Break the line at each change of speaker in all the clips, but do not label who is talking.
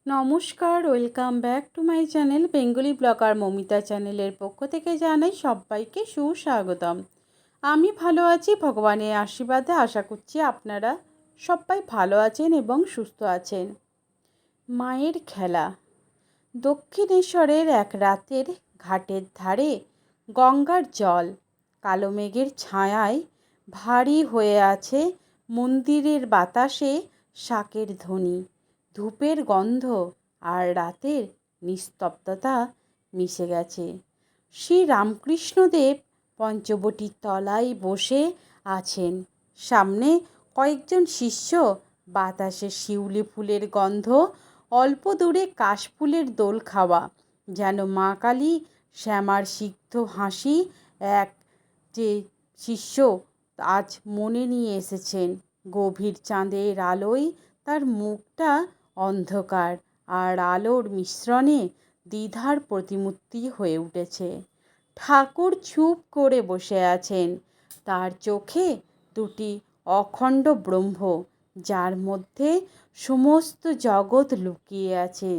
নমস্কার, welcome back to my channel Bengali blogger Mamita চ্যানেলের পক্ষ থেকে জানাই সবাইকে সুস্বাগতম। আমি ভালো আছি, ভগবানের আশীর্বাদে। আশা করছি আপনারা সবাই ভালো আছেন এবং সুস্থ আছেন। মায়ের খেলা। দক্ষিণেশ্বরের এক রাতের ঘাটের ধারে গঙ্গার জল কালো মেঘের ছায়ায় ভারী হয়ে আছে। মন্দিরের বাতাসে শাঁখের ধ্বনি, ধূপের গন্ধ আর রাতের নিস্তব্ধতা মিশে গেছে। শ্রী রামকৃষ্ণদেব পঞ্চবটির তলায় বসে আছেন। সামনে কয়েকজন শিষ্য, বাতাসে শিউলি ফুলের গন্ধ, অল্প দূরে কাশফুলের দোল খাওয়া, যেন মা কালী শ্যামার সিক্ত হাসি। এক যে শিষ্য আজ মনে নিয়ে এসেছেন, গভীর চাঁদের আলোয় তার মুখটা অন্ধকার আর আলোর মিশ্রণে দ্বিধার প্রতিমূর্তি হয়ে উঠেছে। ঠাকুর চুপ করে বসে আছেন, তার চোখে দুটি অখণ্ড ব্রহ্ম, যার মধ্যে সমস্ত জগৎ লুকিয়ে আছে।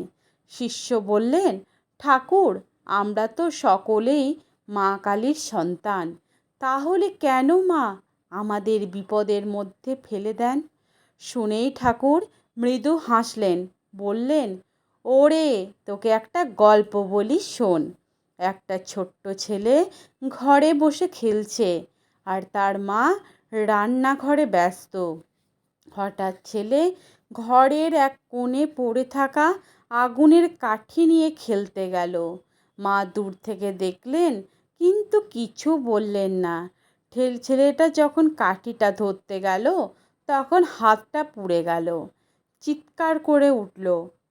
শিষ্য বললেন, ঠাকুর, আমরা তো সকলেই মা কালীর সন্তান, তাহলে কেন মা আমাদের বিপদের মধ্যে ফেলে দেন? শুনেই ঠাকুর মৃদু হাসলেন, বললেন, ওরে, তোকে একটা গল্প বলি, শোন। একটা ছোট্ট ছেলে ঘরে বসে খেলছে আর তার মা রান্নাঘরে ব্যস্ত। হঠাৎ ছেলে ঘরের এক কোণে পড়ে থাকা আগুনের কাঠি নিয়ে খেলতে গেল। মা দূর থেকে দেখলেন, কিন্তু কিছু বললেন না। ছেলেটা যখন কাঠিটা ধরতে গেল, তখন হাতটা পুড়ে গেল। চিৎকার করে উঠল।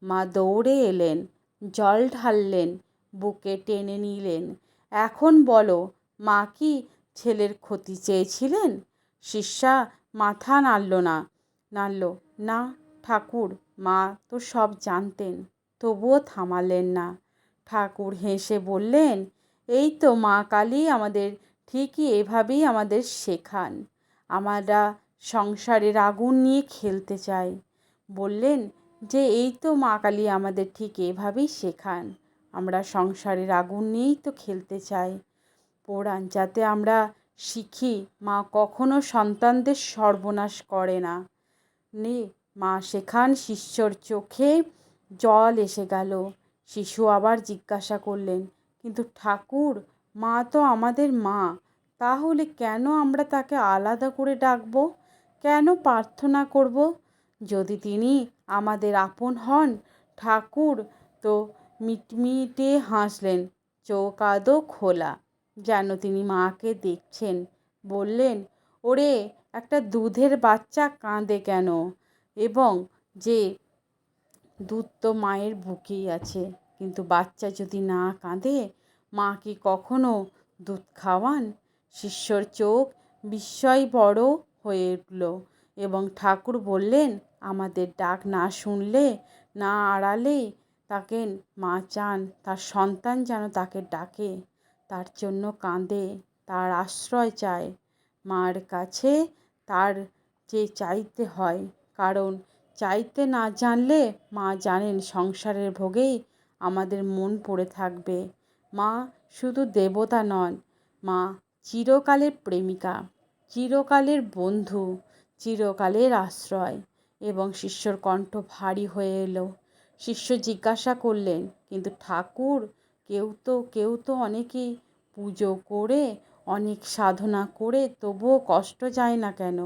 মা দৌড়ে এলেন, জল ঢাললেন, বুকে টেনে নিলেন। এখন বলো, মা কি ছেলের ক্ষতি চেয়েছিলেন? শিষ্যা মাথা নাড়ল না ঠাকুর, মা তো সব জানতেন। তবুও থামালেন না। ঠাকুর হেসে বললেন, এই তো মা কালী আমাদের ঠিকই এভাবেই আমাদের শেখান। আমরা সংসারের আগুন নিয়ে খেলতে চাই। বললেন যে এই তো মা কালী আমাদের ঠিক এভাবেই শেখান, আমরা সংসারের আগুন নিয়েই তো খেলতে চাই। পুরাণ যাতে আমরা শিখি, মা কখনো সন্তানদের সর্বনাশ করে না। মা শেখান। শিষ্যর চোখে জল এসে গেল। শিশু আবার জিজ্ঞাসা করলেন, কিন্তু ঠাকুর, মা তো আমাদের মা, তাহলে কেন আমরা তাকে আলাদা করে ডাকবো? কেন প্রার্থনা করব? যদি তিনি আমাদের আপন হন? ঠাকুর তো মিটমিটে হাসলেন, চোখ আদো খোলা, যেন তিনি মাকে দেখছেন। বললেন, ওরে, একটা দুধের বাচ্চা কাঁদে কেন? এবং যে দুধ তো মায়ের বুকেই আছে, কিন্তু বাচ্চা যদি না কাঁদে, মা কি কখনো দুধ খাওয়ান? শিষ্যর চোখ বিস্ময় বড় হয়ে উঠল এবং ঠাকুর বললেন, আমাদের ডাক না শুনলে, না আড়ালে তাকে মা চান তার সন্তান যেন তাকে ডাকে, তার জন্য কাঁদে, তার আশ্রয় চায়। মার কাছে তার যে চাইতে হয়, কারণ চাইতে না জানলে মা জানেন সংসারের ভোগেই আমাদের মন পড়ে থাকবে। মা শুধু দেবতা নন, মা চিরকালের প্রেমিকা, চিরকালের বন্ধু, চিরকালের আশ্রয়। এবং শিষ্যর কণ্ঠ ভারী হয়ে এলো। শিষ্য জিজ্ঞাসা করলেন, কিন্তু ঠাকুর, কেউ তো অনেকেই পুজো করে, অনেক সাধনা করে, তবুও কষ্ট যায় না কেন?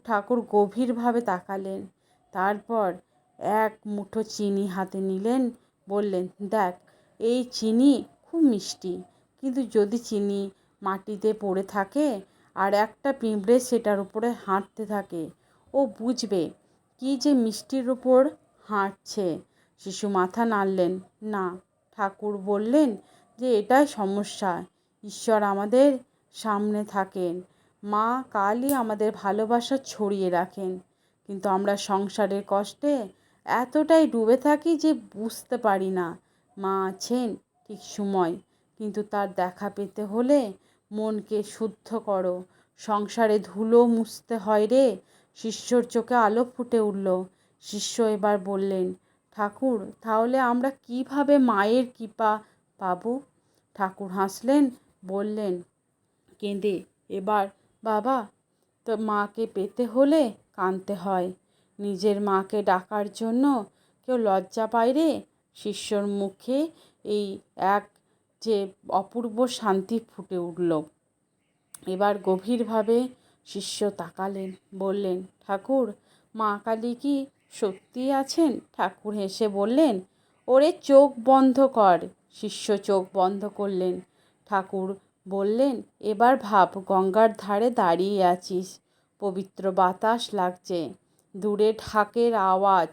ঠাকুর গভীরভাবে তাকালেন, তারপর এক মুঠো চিনি হাতে নিলেন, বললেন, দেখ, এই চিনি খুব মিষ্টি, কিন্তু যদি চিনি মাটিতে পড়ে থাকে আর একটা পিঁপড়ে সেটার উপরে হাঁটতে থাকে, ও বুঝবে কি যে মিষ্টির উপর হাঁটছে। শিশু মাথা নাড়লেন না। ঠাকুর বললেন যে এটাই সমস্যা। ঈশ্বর আমাদের সামনে থাকেন, মা কালই আমাদের ভালোবাসা ছড়িয়ে রাখেন, কিন্তু আমরা সংসারের কষ্টে এতটাই ডুবে থাকি যে বুঝতে পারি না মা আছেন ঠিক সময়। কিন্তু তার দেখা পেতে হলে মনকে শুদ্ধ করো, সংসারে ধুলো মুছতে হয় রে। শিষ্যর চোখে আলো ফুটে উঠল। শিষ্য এবার বললেন, ঠাকুর, তাহলে আমরা কিভাবে মায়ের কৃপা পাবো? ঠাকুর হাসলেন, বললেন কেঁদে, এবার বাবা, তো মাকে পেতে হলে কাঁদতে হয়। নিজের মাকে ডাকার জন্য কেউ লজ্জা পায় রে? শিষ্যর মুখে এই এক যে অপূর্ব শান্তি ফুটে উঠল। এবার গভীরভাবে শিষ্য তাকালেন, বললেন, ঠাকুর, মা কালী কি সত্যি আছেন? ঠাকুর হেসে বললেন, ওরে চোখ বন্ধ কর। শিষ্য চোখ বন্ধ করলেন। ঠাকুর বললেন, এবার ভাব গঙ্গার ধারে দাঁড়িয়ে আছিস, পবিত্র বাতাস লাগছে, দূরে ঢাকের আওয়াজ,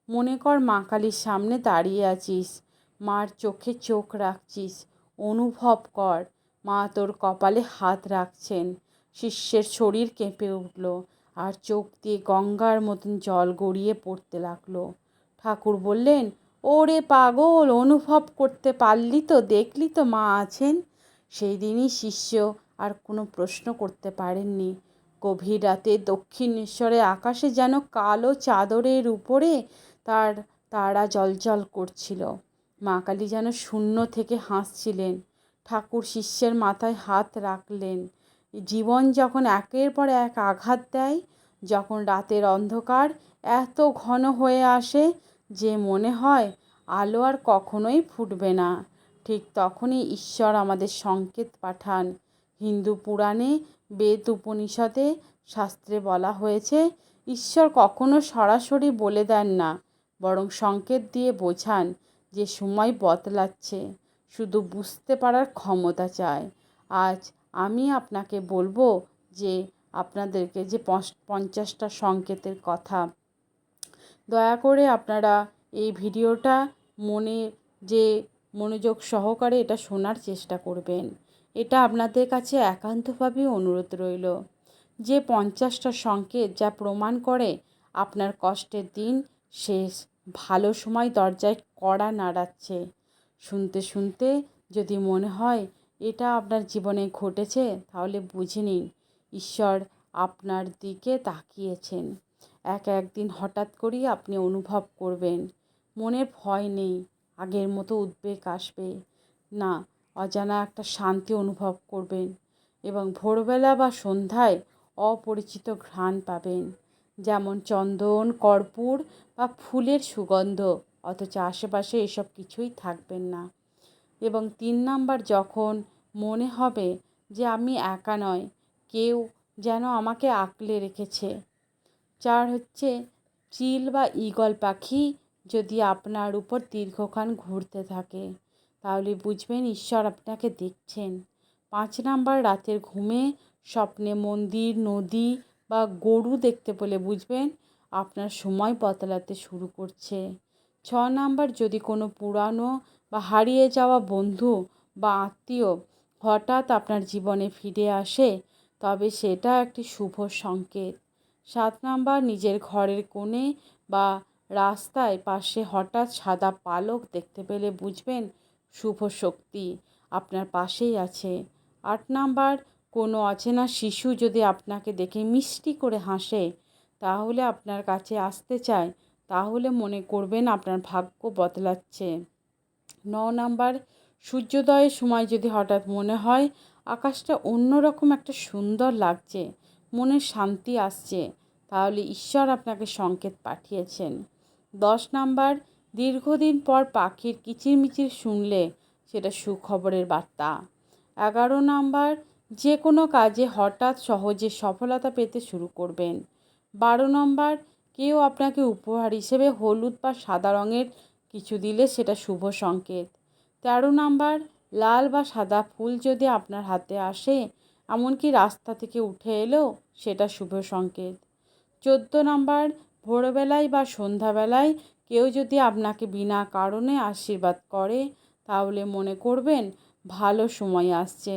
মনে কর মা কালীর সামনে দাঁড়িয়ে আছিস, মার চোখে চোখ রাখছিস, অনুভব কর মা তোর কপালে হাত রাখছেন। শিষ্যের শরীর কেঁপে উঠল আর চোখ দিয়ে গঙ্গার মতন জল গড়িয়ে পড়তে লাগলো। ঠাকুর বললেন, ওরে পাগল, অনুভব করতে পারলি তো, দেখলি তো মা আছেন। সেই দিনই শিষ্য আর কোনো প্রশ্ন করতে পারেননি। গভীর রাতে দক্ষিণেশ্বরে আকাশে যেন কালো চাদরের উপরে তারা জ্বলজ্বল করছিল। মা কালী যেন শূন্য থেকে হাসছিলেন। ঠাকুর শিষ্যের মাথায় হাত রাখলেন। জীবন যখন একের পর এক আঘাত দেয়, যখন রাতের অন্ধকার এত ঘন হয়ে আসে যে মনে হয় আলো আর কখনোই ফুটবে না, ঠিক তখনই ঈশ্বর আমাদের সংকেত পাঠান। হিন্দু পুরাণে, বেদ, উপনিষদে, শাস্ত্রে বলা হয়েছে, ঈশ্বর কখনো সরাসরি বলে দেন না, বরং সংকেত দিয়ে বোঝান যে সময় বদলাচ্ছে, শুধু বুঝতে পারার ক্ষমতা চায়। আজ আমি আপনাকে বলবো যে আপনাদেরকে যে 50টা সংকেতের কথা, দয়া করে আপনারা এই ভিডিওটা যে মনোযোগ সহকারে এটা শোনার চেষ্টা করবেন। এটা আপনাদের কাছে একান্তভাবেই অনুরোধ রইল। যে 50টা সংকেত যা প্রমাণ করে আপনার কষ্টের দিন শেষ, ভালো সময় দরজায় কড়া নাড়াচ্ছে। শুনতে শুনতে যদি মনে হয় এটা আপনার জীবনে ঘটেছে, তাহলে বুঝে নিন ঈশ্বর আপনার দিকে তাকিয়েছেন। একদিন হঠাৎ করেই আপনি অনুভব করবেন মনের ভয় নেই, আগের মতো উদ্বেগ আসবে না, অজানা একটা শান্তি অনুভব করবেন এবং ভোরবেলা বা সন্ধ্যায় অপরিচিত ঘ্রাণ পাবেন, যেমন চন্দন, কর্পূর বা ফুলের সুগন্ধ, অথচ আশেপাশে এসব কিছুই থাকবেন না। এবং 3 নাম্বার, যখন মনে হবে যে আমি একা নয়, কেউ যেন আমাকে আঁকলে রেখেছে। 4 হচ্ছে চিল বা ঈগল পাখি যদি আপনার উপর দীর্ঘক্ষণ ঘুরতে থাকে, তাহলে বুঝবেন ঈশ্বর আপনাকে দেখছেন। 5 নাম্বার, রাতের ঘুমে স্বপ্নে মন্দির, নদী বা গরু দেখতে পেলে বুঝবেন আপনার সময় বদলাতে শুরু করছে। 6 নাম্বার, যদি কোনো পুরানো বা হারিয়ে যাওয়া বন্ধু বা আত্মীয় হঠাৎ আপনার জীবনে ফিরে আসে, তবে সেটা একটি শুভ সংকেত। 7 নাম্বার, নিজের ঘরের কোণে বা রাস্তায় পাশে হঠাৎ সাদা পালক দেখতে পেলে বুঝবেন শুভ শক্তি আপনার পাশেই আছে। 8 নাম্বার, কোনো অচেনা শিশু যদি আপনাকে দেখে মিষ্টি করে হাসে, তাহলে আপনার কাছে আসতে চায়, তাহলে মনে করবেন আপনার ভাগ্য বদলাচ্ছে। 9 নাম্বার, সূর্যোদয়ের সময় যদি হঠাৎ মনে হয় আকাশটা অন্যরকম একটা সুন্দর লাগছে, মনে শান্তি আসছে, তাহলে ঈশ্বর আপনাকে সংকেত পাঠিয়েছেন। 10 নাম্বার, দীর্ঘদিন পর পাখির কিচিরমিচির শুনলে সেটা সুখবরের বার্তা। 11 নাম্বার, যে কোনো কাজে হঠাৎ সহজে সফলতা পেতে শুরু করবেন। 12 নম্বর, কেউ আপনাকে উপহার হিসেবে হলুদ বা সাদা রঙের কিছু দিলে সেটা শুভ সংকেত। 13 নাম্বার, লাল বা সাদা ফুল যদি আপনার হাতে আসে, এমনকি রাস্তা থেকে উঠে এলেও সেটা শুভ সংকেত। 14 নাম্বার, ভোরবেলায় বা সন্ধ্যাবেলায় কেউ যদি আপনাকে বিনা কারণে আশীর্বাদ করে, তাহলে মনে করবেন ভালো সময় আসছে।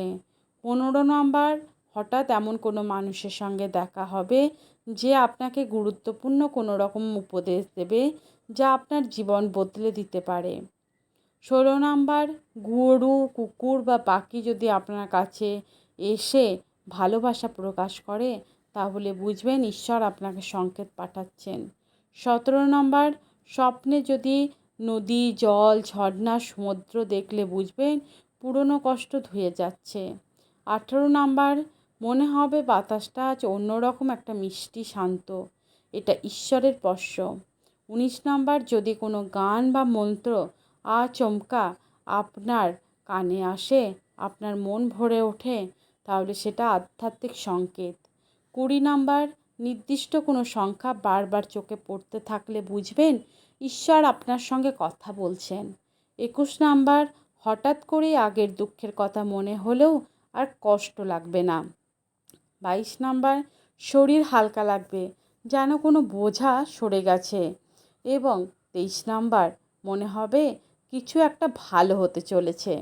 15 নাম্বার, হঠাৎ এমন কোনো মানুষের সঙ্গে দেখা হবে যে আপনাকে গুরুত্বপূর্ণ কোনো রকম উপদেশ দেবে, যা আপনার জীবন বদলে দিতে পারে। 16 নাম্বার, গরু, কুকুর বা পাখি যদি আপনার কাছে এসে ভালোবাসা প্রকাশ করে, তাহলে বুঝবেন ঈশ্বর আপনাকে সংকেত পাঠাচ্ছেন। 17 নম্বর, স্বপ্নে যদি নদী, জল, ঝর্ণা, সমুদ্র দেখলে বুঝবেন পুরনো কষ্ট ধুয়ে যাচ্ছে। 18 নাম্বার, মনে হবে বাতাসটা আজ অন্যরকম, একটা মিষ্টি শান্ত, এটা ঈশ্বরের স্পর্শ। 19 নাম্বার, যদি কোনো গান বা মন্ত্র আচমকা আপনার কানে আসে, আপনার মন ভরে ওঠে, তাহলে সেটা আধ্যাত্মিক সংকেত। 20 নাম্বার, নির্দিষ্ট কোনো সংখ্যা বারবার চোখে পড়তে থাকলে বুঝবেন ঈশ্বর আপনার সঙ্গে কথা বলছেন। 21 নাম্বার, হঠাৎ করেই আগের দুঃখের কথা মনে হলেও আর কষ্ট লাগবে না। 22 নাম্বার, শরীর হালকা লাগবে, যেন কোনো বোঝা সরে গেছে। এবং 23 নাম্বার, মনে হবে কিছু একটা ভালো হতে চলেছে,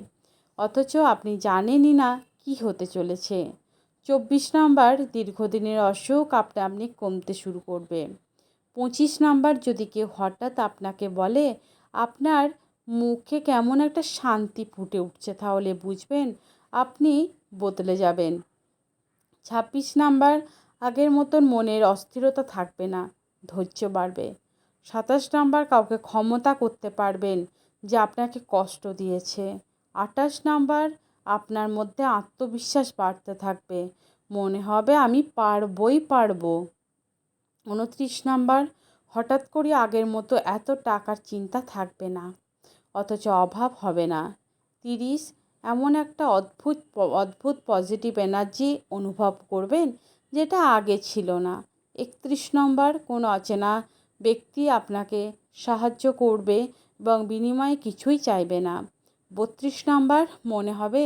অথচ আপনি জানেনই না কি হতে চলেছে। 24 নাম্বার, দীর্ঘদিনের অসুখ আপনি কমতে শুরু করবে। 25 নাম্বার, যদি কেউ হঠাৎ আপনাকে বলে আপনার মুখে কেমন একটা শান্তি ফুটে উঠছে, তাহলে বুঝবেন আপনি বদলে যাবেন। 26 নাম্বার, আগের মতন মনের অস্থিরতা থাকবে না, ধৈর্য বাড়বে। 27 নাম্বার, কাউকে ক্ষমতা করতে পারবেন যে আপনাকে কষ্ট দিয়েছে। 28 নাম্বার, আপনার মধ্যে আত্মবিশ্বাস বাড়তে থাকবে, মনে হবে আমি পারবো। 29 নাম্বার, হঠাৎ করে আগের মতো এত টাকার চিন্তা থাকবে না, অথচ অভাব হবে না। 30, এমন একটা অদ্ভুত পজিটিভ এনার্জি অনুভব করবেন যেটা আগে ছিল না। 31 নম্বর, কোনো অচেনা ব্যক্তি আপনাকে সাহায্য করবে এবং বিনিময়ে কিছুই চাইবে না। 32 নম্বর, মনে হবে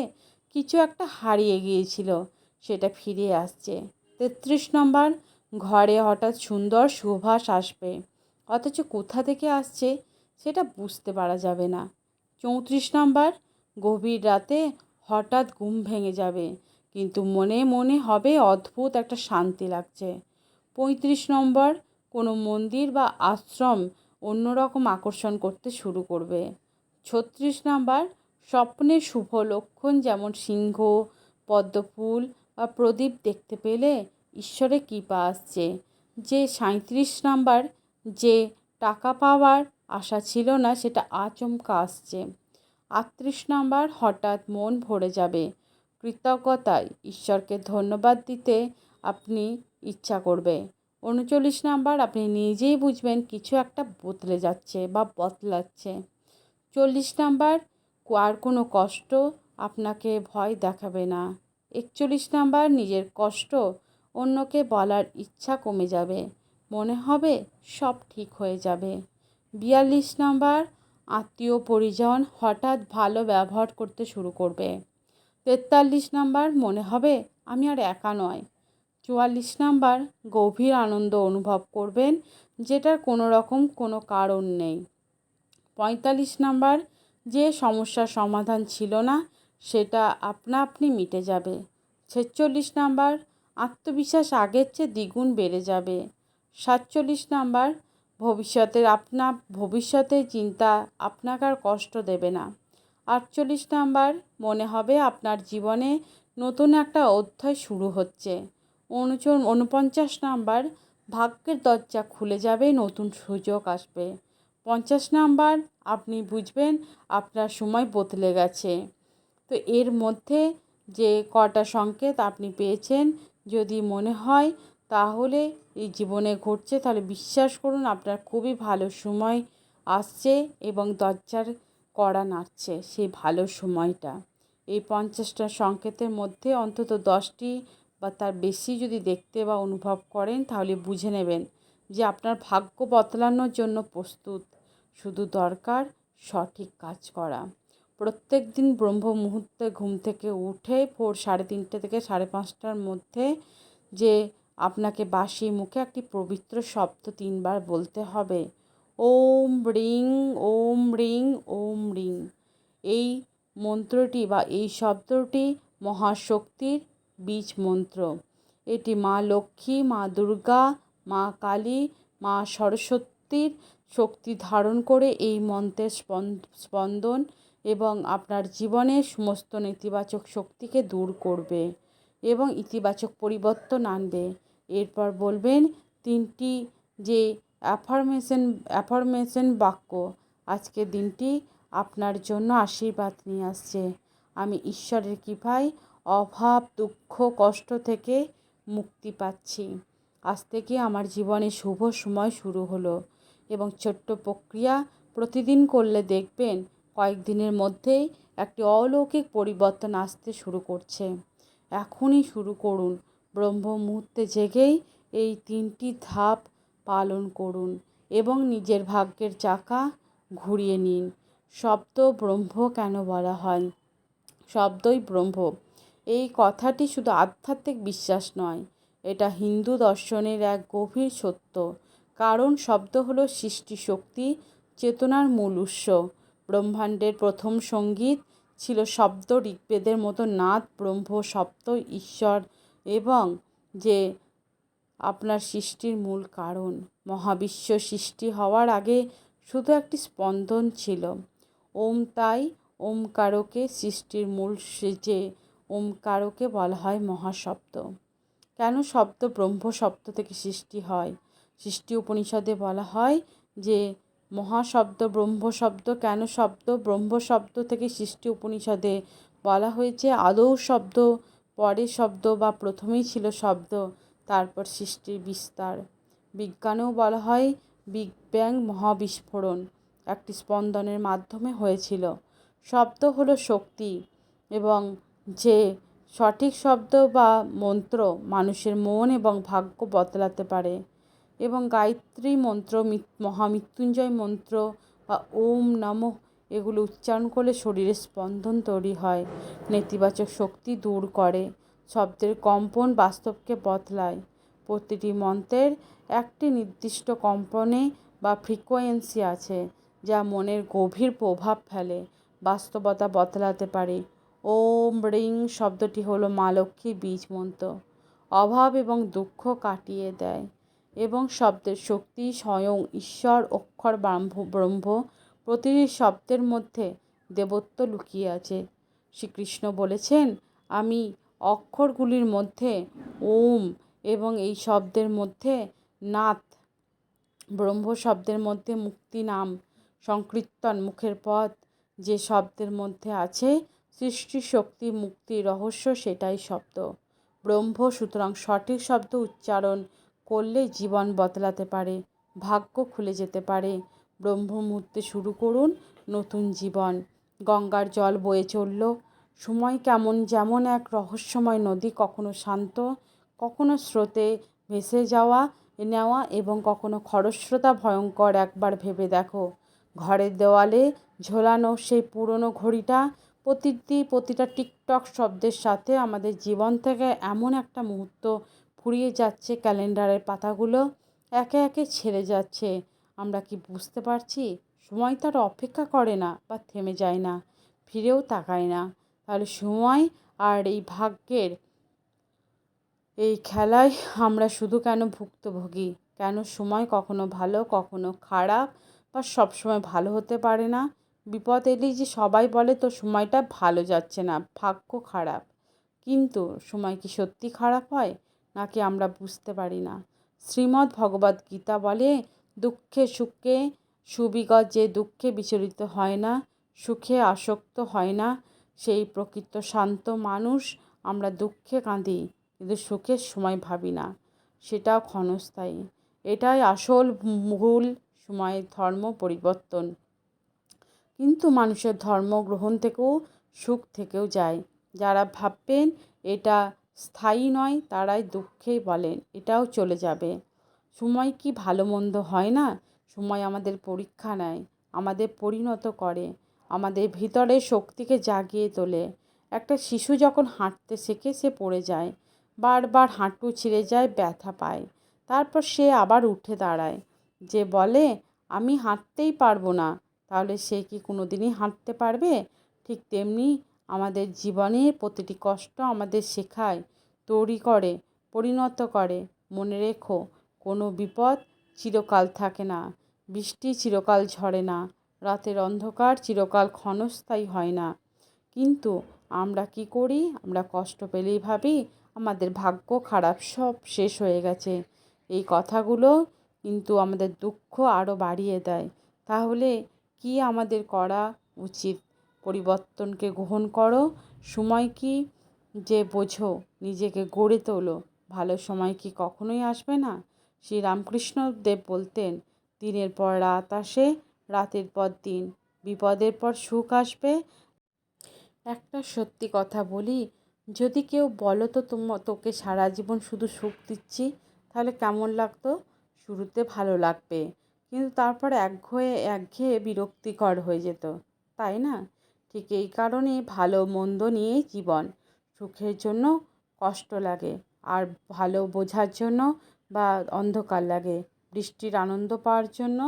কিছু একটা হারিয়ে গিয়েছিল, সেটা ফিরে আসছে। 33 নম্বর, ঘরে হঠাৎ সুন্দর সুবাস আসবে, অথচ কোথা থেকে আসছে সেটা বুঝতে পারা যাবে না। 34 নম্বর, গভীর রাতে হঠাৎ ঘুম ভেঙে যাবে, কিন্তু মনে মনে হবে অদ্ভুত একটা শান্তি লাগছে। 35 নম্বর, কোনো মন্দির বা আশ্রম অন্যরকম আকর্ষণ করতে শুরু করবে। 36 নম্বর, স্বপ্নে শুভ লক্ষণ যেমন সিংহ, পদ্মফুল বা প্রদীপ দেখতে পেলে ঈশ্বরের কৃপা আসছে। যে 37 নম্বর, যে টাকা পাওয়ার আশা ছিল না সেটা আচমকা আসছে। 38 নম্বর, হঠাৎ মন ভরে যাবে, কৃতজ্ঞতায় ঈশ্বরকে ধন্যবাদ দিতে আপনি ইচ্ছা করবে। 39 নম্বর, আপনি নিজেই বুঝবেন কিছু একটা বদলে যাচ্ছে বা বদলাচ্ছে। 40 নম্বর, আর কোনো কষ্ট আপনাকে ভয় দেখাবে না। 41 নম্বর, নিজের কষ্ট অন্যকে বলার ইচ্ছা কমে যাবে, মনে হবে সব ঠিক হয়ে যাবে। 42 নম্বর, আত্মীয় পরিজন হঠাৎ ভালো ব্যবহার করতে শুরু করবে। 43 নম্বর, মনে হবে আমি আর একা নয়। 44 নম্বর, গভীর আনন্দ অনুভব করবেন যেটার কোনো কারণ নেই। 45 নম্বর, যে সমস্যার সমাধান ছিল না সেটা আপনি মিটে যাবে। 46 নম্বর, আত্মবিশ্বাস আগের চেয়ে দ্বিগুণ বেড়ে যাবে। 47 নম্বর, ভবিষ্যতের চিন্তা আপনাকে আর কষ্ট দেবে না। 48 নম্বর, মনে হবে আপনার জীবনে নতুন একটা অধ্যায় শুরু হচ্ছে। 49 নম্বর, ভাগ্যের দরজা খুলে যাবে, নতুন সুযোগ আসবে। 50 নম্বর, আপনি বুঝবেন আপনার সময় বদলে গেছে। তো এর মধ্যে যে কটা সংকেত আপনি পেয়েছেন, যদি মনে হয় তাহলে এই জীবনে ঘটছে, তাহলে বিশ্বাস করুন আপনার খুবই ভালো সময় আসছে এবং দরজার কড়া নাড়ছে সেই ভালো সময়টা। এই 50টা সংকেতের মধ্যে অন্তত 10টি বা তার বেশি যদি দেখতে বা অনুভব করেন, তাহলে বুঝে নেবেন যে আপনার ভাগ্য বদলানোর জন্য প্রস্তুত, শুধু দরকার সঠিক কাজ করা। প্রত্যেক দিন ব্রহ্ম মুহূর্তে ঘুম থেকে উঠে ভোর 3:30 থেকে 5:30টার মধ্যে যে আপনাকে বাসি মুখে একটি পবিত্র শব্দ 3 বার বলতে হবে, ওম রিং ওম রিং ওম রিং। এই মন্ত্রটি বা এই শব্দটি মহাশক্তির বীজ মন্ত্র। এটি মা লক্ষ্মী, মা দুর্গা, মা কালী, মা সরস্বতীর শক্তি ধারণ করে এই মন্ত্রের স্পন্দন এবং আপনার জীবনের সমস্ত নেতিবাচক শক্তিকে দূর করবে এবং ইতিবাচক পরিবর্তন আনবে। এরপর বলবেন 3টি যে অ্যাফার্মেশন বাক্য আজকের দিনটি আপনার জন্য আশীর্বাদ নিয়ে আসছে। আমি ঈশ্বরের কৃপায় অভাব, দুঃখ, কষ্ট থেকে মুক্তি পাচ্ছি। আজ থেকে আমার জীবনে শুভ সময় শুরু হলো এবং ছোট্ট প্রক্রিয়া প্রতিদিন করলে দেখবেন কয়েকদিনের মধ্যেই একটি অলৌকিক পরিবর্তন আসতে শুরু করছে। এখনই শুরু করুন। ব্রহ্ম মুহূর্তে জেগেই এই 3টি ধাপ পালন করুন এবং নিজের ভাগ্যের চাকা ঘুরিয়ে নিন। শব্দ ব্রহ্ম কেন বলা হয়? শব্দই ব্রহ্ম। এই কথাটি শুধু আধ্যাত্মিক বিশ্বাস নয়, এটা হিন্দু দর্শনের এক গভীর সত্য। কারণ শব্দ হলো সৃষ্টি শক্তি, চেতনার মূল উৎস। ব্রহ্মাণ্ডের প্রথম সঙ্গীত ছিল শব্দ। ঋগ্বেদের মতো নাদ, ব্রহ্ম, সপ্ত, ঈশ্বর এবং যে আপনার সৃষ্টির মূল কারণ। মহাবিশ্ব সৃষ্টি হওয়ার আগে শুধু একটি স্পন্দন ছিল। ওম, তাই ওমকারকে সৃষ্টির মূল যে ওমকারকে বলা হয় মহাশব্দ। কেন শব্দ ব্রহ্ম শব্দ থেকে সৃষ্টি হয়? সৃষ্টি উপনিষদে বলা হয় যে মহাশব্দ ব্রহ্ম শব্দ। কেন শব্দ ব্রহ্ম শব্দ থেকে সৃষ্টি উপনিষদে বলা হয়েছে আদৌ শব্দ, পরে শব্দ বা প্রথমেই ছিল শব্দ, তারপর সৃষ্টির বিস্তার। বিজ্ঞানেও বলা হয় বিগ ব্যাং মহাবিস্ফোরণ একটি স্পন্দনের মাধ্যমে হয়েছিল। শব্দ হলো শক্তি এবং যে সঠিক শব্দ বা মন্ত্র মানুষের মন এবং ভাগ্য বদলাতে পারে। এবং গায়ত্রী মন্ত্র, মহামৃত্যুঞ্জয় মন্ত্র বা ওম নমঃ এগুলো উচ্চারণ করলে শরীরে স্পন্দন তৈরি হয়, নেতিবাচক শক্তি দূর করে। শব্দের কম্পন বাস্তবকে বদলায়। প্রতিটি মন্ত্রের একটি নির্দিষ্ট কম্পনে বা ফ্রিকোয়েন্সি আছে যা মনের গভীর প্রভাব ফেলে, বাস্তবতা বদলাতে পারে। ওম রিং শব্দটি হলো মা লক্ষ্মীর বীজ মন্ত্র। অভাব এবং দুঃখ কাটিয়ে দেয় এবং শব্দের শক্তি স্বয়ং ঈশ্বর, অক্ষর ব্রহ্ম। প্রতিটি শব্দের মধ্যে দেবত্ব লুকিয়ে আছে। শ্রীকৃষ্ণ বলেছেন, আমি অক্ষরগুলির মধ্যে ওম এবং এই শব্দের মধ্যে নাথ, ব্রহ্ম শব্দের মধ্যে মুক্তি নাম সংকীর্তন মুখের পথ। যে শব্দের মধ্যে আছে সৃষ্টি শক্তি, মুক্তি রহস্য, সেটাই শব্দ ব্রহ্ম। সুতরাং সঠিক শব্দ উচ্চারণ করলে জীবন বদলাতে পারে, ভাগ্য খুলে যেতে পারে। ব্রহ্ম মুহূর্তে শুরু করুন নতুন জীবন। গঙ্গার জল বয়ে চলল। সময় যেমন এক রহস্যময় নদী, কখনো শান্ত, কখনো স্রোতে ভেসে নেওয়া এবং কখনো খরস্রোতা ভয়ঙ্কর। একবার ভেবে দেখো, ঘরের দেওয়ালে ঝোলানো সেই পুরনো ঘড়িটা প্রতিটা টিকটক শব্দের সাথে আমাদের জীবন থেকে এমন একটা মুহূর্ত ফুরিয়ে যাচ্ছে। ক্যালেন্ডারের পাতাগুলো একে একে ছেড়ে যাচ্ছে। আমরা কি বুঝতে পারছি? সময় তার অপেক্ষা করে না বা থেমে যায় না, ফিরেও তাকায় না। তাহলে সময় আর এই ভাগ্যের এই খেলায় আমরা শুধু কেন ভুক্তভোগী? কেন সময় কখনো ভালো, কখনো খারাপ বা সবসময় ভালো হতে পারে না? বিপদ এলেই যে সবাই বলে তো সময়টা ভালো যাচ্ছে না, ভাগ্য খারাপ। কিন্তু সময় কি সত্যি খারাপ হয় নাকি আমরা বুঝতে পারি না? শ্রীমদ্ ভগবদ্ গীতা বলে, দুঃখে সুখে সুবিগত, যে দুঃখে বিচলিত হয় না, সুখে আসক্ত হয় না, সেই প্রকৃত শান্ত মানুষ। আমরা দুঃখে কাঁদি কিন্তু সুখের সময় ভাবি না, সেটাও ক্ষণস্থায়ী। এটাই আসল ভুল। সময়ের ধর্ম পরিবর্তন, কিন্তু মানুষের ধর্ম গ্রহণ থেকেও সুখ থেকেও যায়। যারা ভাববেন এটা স্থায়ী নয়, তারাই দুঃখেই বলেন এটাও চলে যাবে। সময় কি ভালো মন্দ হয় না? সময় আমাদের পরীক্ষা নেয়, আমাদের পরিণত করে, আমাদের ভিতরে শক্তিকে জাগিয়ে তোলে। একটা শিশু যখন হাঁটতে শেখে সে পড়ে যায়, বারবার হাঁটু ছিঁড়ে যায়, ব্যথা পায়, তারপর সে আবার উঠে দাঁড়ায়। যে বলে আমি হাঁটতেই পারবো না, তাহলে সে কি কোনো দিনই হাঁটতে পারবে? ঠিক তেমনি আমাদের জীবনে প্রতিটি কষ্ট আমাদের শেখায়, তৈরি করে, পরিণত করে। মনে রেখো, কোনো বিপদ চিরকাল থাকে না, বৃষ্টি চিরকাল ঝরে না, রাতের অন্ধকার চিরকাল ক্ষণস্থায়ী হয় না। কিন্তু আমরা কি করি? আমরা কষ্ট পেলেই ভাবি আমাদের ভাগ্য খারাপ, সব শেষ হয়ে গেছে। এই কথাগুলো কিন্তু আমাদের দুঃখ আরও বাড়িয়ে দেয়। তাহলে কি আমাদের করা উচিত? পরিবর্তনকে গ্রহণ করো, সময় কি যে বোঝো, নিজেকে গড়ে তোলো। ভালো সময় কি কখনোই আসবে না? শ্রী রামকৃষ্ণদেব বলতেন, দিনের পর রাত আসে, রাতের পর দিন, বিপদের পর সুখ আসবে। একটা সত্যি কথা বলি, যদি কেউ বলো তো তোকে সারা জীবন শুধু সুখ দিচ্ছি, তাহলে কেমন লাগতো? শুরুতে ভালো লাগবে, কিন্তু তারপর একঘেয়ে বিরক্তিকর হয়ে যেত, তাই না? ঠিক এই কারণে ভালো মন্দ নিয়েই জীবন। সুখের জন্য কষ্ট লাগে, আর ভালো বোঝার জন্য বা অন্ধকার লাগে। বৃষ্টির আনন্দ পাওয়ার জন্য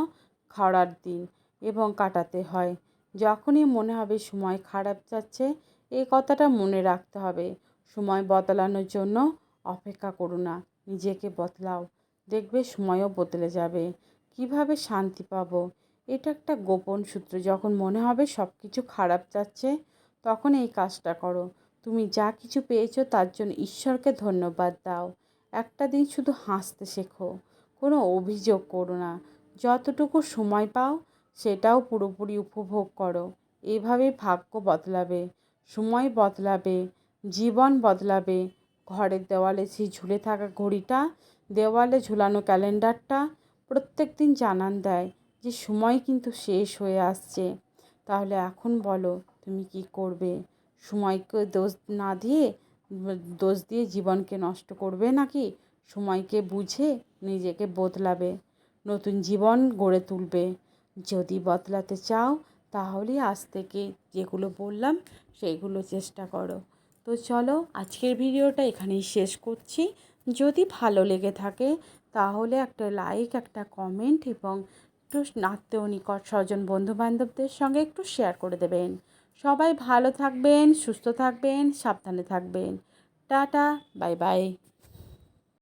খরার দিন এবং কাটাতে হয়। যখনই মনে হবে সময় খারাপ যাচ্ছে, এই কথাটা মনে রাখতে হবে। সময় বদলানোর জন্য অপেক্ষা করো না, নিজেকে বদলাও। দেখবে সময়ও বদলে যাবে। কিভাবে শান্তি পাবো? এটা একটা গোপন সূত্র। যখন মনে হবে সব কিছু খারাপ যাচ্ছে, তখন এই কাজটা করো। তুমি যা কিছু পেয়েছো তার জন্য ঈশ্বরকে ধন্যবাদ দাও। একটা দিন শুধু হাসতে শেখো, কোনো অভিযোগ করো না। যতটুকু সময় পাও সেটাও পুরোপুরি উপভোগ করো। এভাবে ভাগ্য বদলাবে, সময় বদলাবে, জীবন বদলাবে। ঘরের দেওয়ালে সেই ঝুলে থাকা ঘড়িটা, দেওয়ালে ঝুলানো ক্যালেন্ডারটা প্রত্যেক দিন জানান দেয় যে সময় কিন্তু শেষ হয়ে আসছে। তাহলে এখন বলো, তুমি কি করবে? সময়কে দোষ দিয়ে জীবনকে নষ্ট করবে নাকি সময়কে বুঝে নিজেকে বদলাবে, নতুন জীবন গড়ে তুলবে? যদি বদলাতে চাও তাহলে আজ থেকে যেগুলো বললাম সেইগুলো চেষ্টা করো। তো চলো, আজকের ভিডিওটা এখানেই শেষ করছি। যদি ভালো লেগে থাকে তাহলে একটা লাইক, একটা কমেন্ট এবং একটু আত্মীয় নিকট স্বজন বন্ধুবান্ধবদের সঙ্গে একটু শেয়ার করে দেবেন। সবাই ভালো থাকবেন, সুস্থ থাকবেন, সাবধানে থাকবেন। Tata, bye bye.